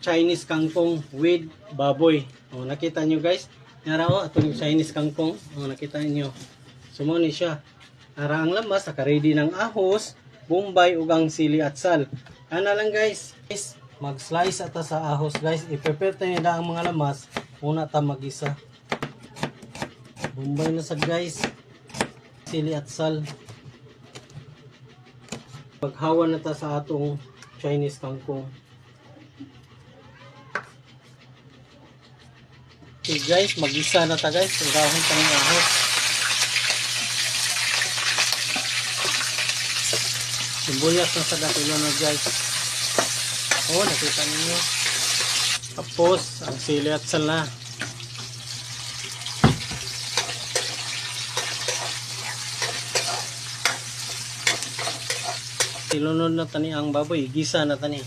Chinese kangkong with baboy. O, nakita nyo guys. Nara o, itong Chinese kangkong. O, nakita nyo. Sumuni siya. Nara ang lamas, naka-ready ng ahos, bombay, ugang sili at sal. Ano lang guys. Mag-slice ata sa ahos guys. I-prepare tayo na ang mga lamas. Una ta mag-isa. Bombay na sa guys. Sili at sal. Paghawa na ta sa atong Chinese kangkong. Okay guys, mag-isa na ta guys. Ugahon ta ng ahos. Sibuyas na sa datilo na guys. Oh, nakita niyo. Tapos, ang sili at sal na. Silunod na tani ang baboy. Gisa na tani.